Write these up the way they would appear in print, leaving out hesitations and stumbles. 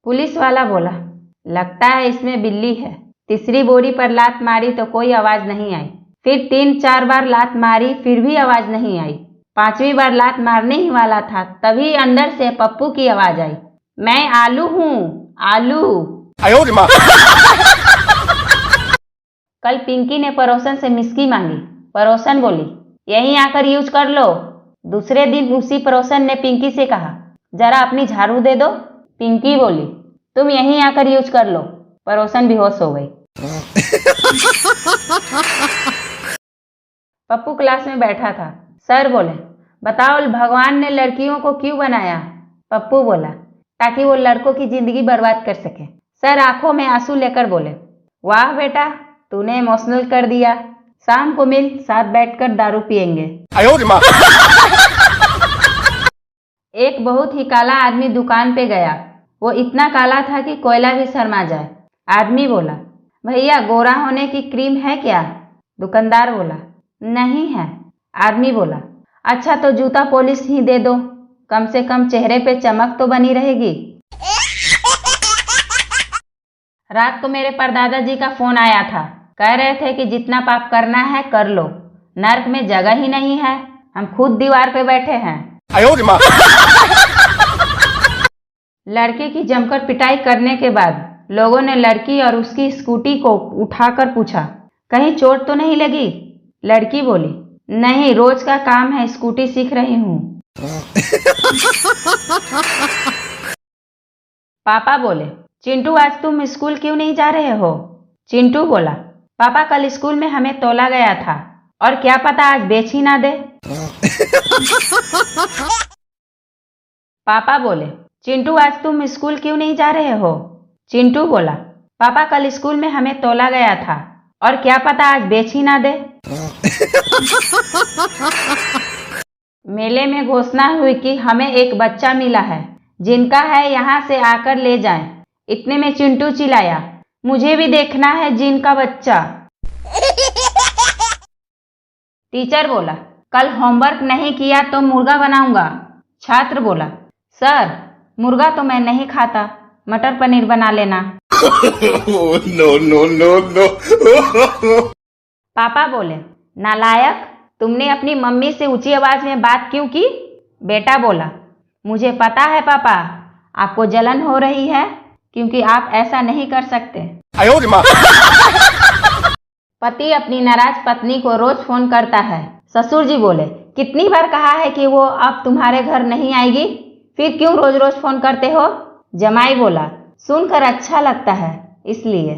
Police वाला बोला, लगता है इसमें बिल्ली है। तीसरी बोरी पर लात मारी तो कोई आवाज नहीं आई। फिर 3-4 बार लात मारी, फिर भी आवाज नहीं आई। 5वीं बार लात मारने ही वाला था, तभी अंदर से पप्पू की आवाज आई, मैं आलू हूँ, आलू। कल पिंकी ने पड़ोसन से मिस्की मांगी। पड़ोसन बोली, यहीं आकर यूज कर लो। दूसरे दिन उसी पड़ोसन ने पिंकी से कहा, जरा अपनी झाड़ू दे दो। पिंकी बोली, तुम यहीं आकर यूज कर लो। पड़ोसन बेहोश हो गई। पप्पू क्लास में बैठा था। सर बोले, बताओ भगवान ने लड़कियों को क्यों बनाया? पप्पू बोला, ताकि वो लड़कों की जिंदगी बर्बाद कर सके। सर आंखों में आंसू लेकर बोले, वाह बेटा, तूने इमोशनल कर दिया। शाम को मिल, साथ बैठकर दारू पिएंगे। एक बहुत ही काला आदमी दुकान पे गया। वो इतना काला था कि कोयला भी शर्मा जाए। आदमी बोला, भैया गोरा होने की क्रीम है क्या? दुकानदार बोला, नहीं है। आदमी बोला, अच्छा तो जूता पॉलिश ही दे दो, कम से कम चेहरे पे चमक तो बनी रहेगी। रात को मेरे परदादा जी का फोन आया था। कह रहे थे कि जितना पाप करना है कर लो, नर्क में जगह ही नहीं है। हम खुद दीवार पे बैठे हैं। लड़के की जमकर पिटाई करने के बाद लोगों ने लड़की और उसकी स्कूटी को उठाकर पूछा, कहीं चोट तो नहीं लगी? लड़की बोली, नहीं, रोज का काम है, स्कूटी सीख रही हूँ। पापा बोले, चिंटू आज तुम स्कूल क्यों नहीं जा रहे हो? चिंटू बोला, पापा कल स्कूल में हमें तोला गया था, और क्या पता आज बेच ही ना दे। पापा बोले, चिंटू आज तुम स्कूल क्यों नहीं जा रहे हो? चिंटू बोला, पापा कल स्कूल में हमें तोला गया था, और क्या पता आज बेच ही ना दे। मेले में घोषणा हुई कि हमें एक बच्चा मिला है, जिनका है यहाँ से आकर ले जाएं। इतने में चिंटू चिल्लाया, मुझे भी देखना है जिनका बच्चा। टीचर बोला, कल होमवर्क नहीं किया तो मुर्गा बनाऊंगा। छात्र बोला, सर मुर्गा तो मैं नहीं खाता, मटर पनीर बना लेना। No no no no. पापा बोले, नालायक, तुमने अपनी मम्मी से ऊंची आवाज में बात क्यों की? बेटा बोला, मुझे पता है पापा, आपको जलन हो रही है क्योंकि आप ऐसा नहीं कर सकते। पति अपनी नाराज पत्नी को रोज फोन करता है। ससुर जी बोले, कितनी बार कहा है कि वो अब तुम्हारे घर नहीं आएगी, फिर क्यों रोज रोज फोन करते हो? जमाई बोला, सुनकर अच्छा लगता है इसलिए।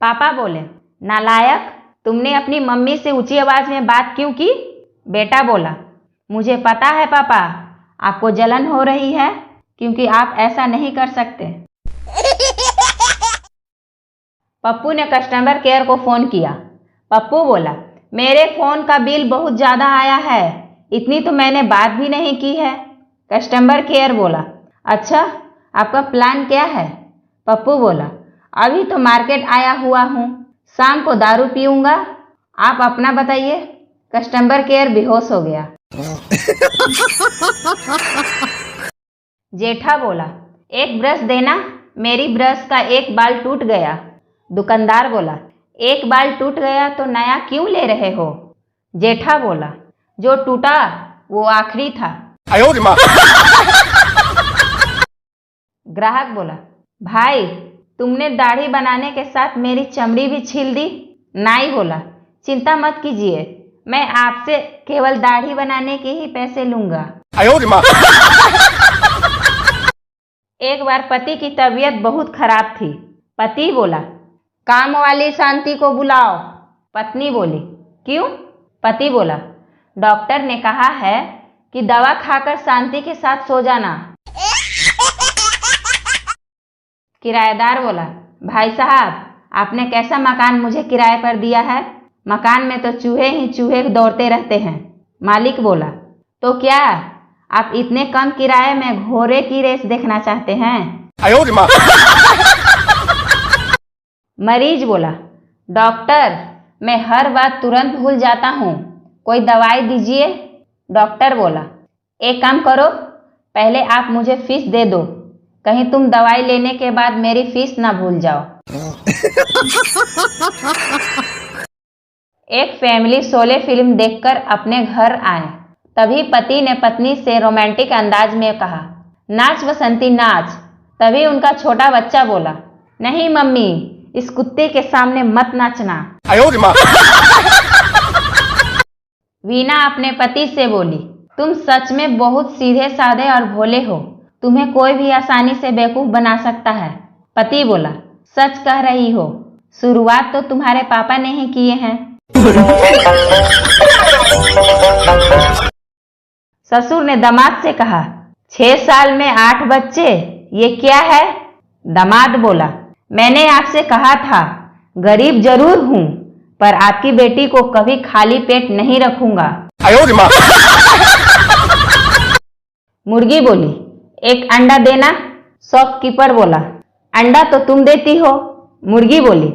पापा बोले, नालायक, तुमने अपनी मम्मी से ऊंची आवाज में बात क्यों की? बेटा बोला, मुझे पता है पापा, आपको जलन हो रही है क्योंकि आप ऐसा नहीं कर सकते। पप्पू ने कस्टमर केयर को फोन किया। पप्पू बोला, मेरे फोन का बिल बहुत ज्यादा आया है, इतनी तो मैंने बात भी नहीं की है। कस्टमर केयर बोला, अच्छा आपका प्लान क्या है? पप्पू बोला, अभी तो मार्केट आया हुआ हूँ, शाम को दारू पीऊंगा, आप अपना बताइए। कस्टमर केयर बेहोश हो गया। जेठा बोला, एक ब्रश देना, मेरी ब्रश का एक बाल टूट गया। दुकानदार बोला, एक बाल टूट गया तो नया क्यों ले रहे हो? जेठा बोला, जो टूटा वो आखिरी था। ग्राहक बोला, भाई तुमने दाढ़ी बनाने के साथ मेरी चमड़ी भी छील दी। नाई बोला, चिंता मत कीजिए, मैं आपसे केवल दाढ़ी बनाने के ही पैसे लूंगा। एक बार पति की तबीयत बहुत खराब थी। पति बोला, काम वाली शांति को बुलाओ। पत्नी बोली, क्यों? पति बोला, डॉक्टर ने कहा है कि दवा खाकर शांति के साथ सो जाना। किराएदार बोला, भाई साहब आपने कैसा मकान मुझे किराए पर दिया है? मकान में तो चूहे ही चूहे दौड़ते रहते हैं। मालिक बोला, तो क्या आप इतने कम किराए में घोड़े की रेस देखना चाहते हैं? मरीज बोला, डॉक्टर मैं हर बात तुरंत भूल जाता हूँ, कोई दवाई दीजिए। डॉक्टर बोला, एक काम करो, पहले आप मुझे फीस दे दो, कहीं तुम दवाई लेने के बाद मेरी फीस ना भूल जाओ। एक फैमिली शोले फिल्म देखकर अपने घर आए। तभी पति ने पत्नी से रोमांटिक अंदाज में कहा, नाच बसंती नाच। तभी उनका छोटा बच्चा बोला, नहीं मम्मी, इस कुत्ते के सामने मत नाचना। वीना अपने पति से बोली, तुम सच में बहुत सीधे साधे और भोले हो, तुम्हें कोई भी आसानी से बेवकूफ बना सकता है। पति बोला, सच कह रही हो, शुरुआत तो तुम्हारे पापा ने ही किए हैं। ससुर ने दामाद से कहा, 6 साल में 8 बच्चे, ये क्या है? दामाद बोला, मैंने आपसे कहा था, गरीब जरूर हूं, पर आपकी बेटी को कभी खाली पेट नहीं रखूंगा। मुर्गी बोली, एक अंडा देना। शॉपकीपर बोला, अंडा तो तुम देती हो। मुर्गी बोली,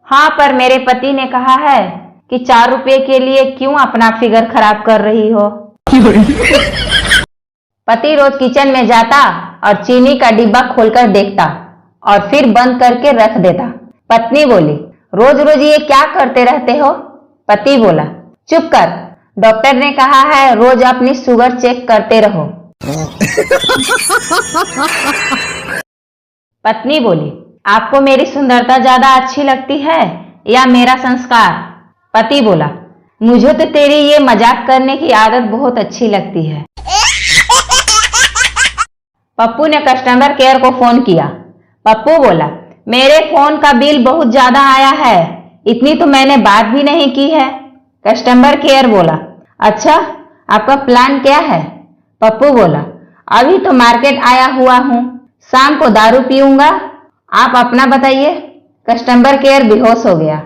हाँ, पर मेरे पति ने कहा है कि 4 रुपए के लिए क्यों अपना फिगर खराब कर रही हो। पति रोज किचन में जाता और चीनी का डिब्बा खोलकर देखता और फिर बंद करके रख देता। पत्नी बोली, रोज रोज ये क्या करते रहते हो? पति बोला, चुप कर, डॉक्टर ने कहा है रोज अपनी शुगर चेक करते रहो। पत्नी बोली, आपको मेरी सुंदरता ज्यादा अच्छी लगती है या मेरा संस्कार? पति बोला, मुझे तो तेरी ये मजाक करने की आदत बहुत अच्छी लगती है। पप्पू ने कस्टमर केयर को फोन किया। पप्पू बोला, मेरे फोन का बिल बहुत ज्यादा आया है, इतनी तो मैंने बात भी नहीं की है। कस्टमर केयर बोला, अच्छा, आपका प्लान क्या है? पप्पू बोला, अभी तो मार्केट आया हुआ हूँ, शाम को दारू पीऊंगा, आप अपना बताइए। कस्टमर केयर बेहोश हो गया।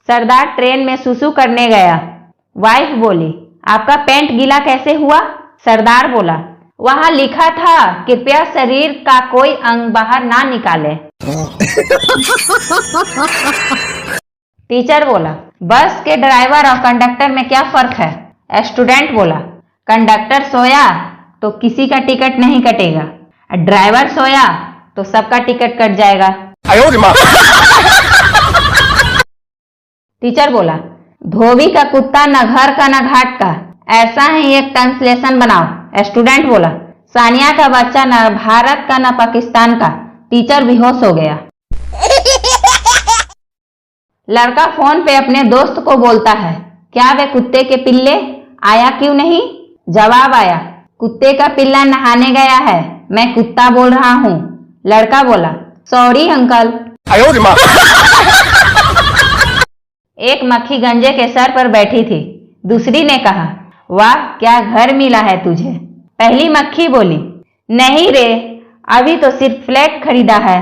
सरदार ट्रेन में सुसु करने गया। वाइफ बोली, आपका पैंट गीला कैसे हुआ? सरदार बोला, वहां लिखा था कृपया शरीर का कोई अंग बाहर ना निकाले। टीचर बोला, बस के ड्राइवर और कंडक्टर में क्या फर्क है? स्टूडेंट बोला, कंडक्टर सोया तो किसी का टिकट नहीं कटेगा, ड्राइवर सोया तो सबका टिकट कट जाएगा। टीचर बोला, धोबी का कुत्ता न घर का न घाट का, ऐसा ही एक ट्रांसलेशन बनाओ। स्टूडेंट बोला, सानिया का बच्चा न भारत का न पाकिस्तान का। टीचर बेहोश हो गया। लड़का फोन पे अपने दोस्त को बोलता है, क्या वे कुत्ते के पिल्ले आया क्यों नहीं? जवाब आया, कुत्ते का पिल्ला नहाने गया है, मैं कुत्ता बोल रहा हूँ। लड़का बोला, सॉरी अंकल। एक मक्खी गंजे के सर पर बैठी थी। दूसरी ने कहा, वाह क्या घर मिला है तुझे। पहली मक्खी बोली, नहीं रे, अभी तो सिर्फ फ्लैट खरीदा है।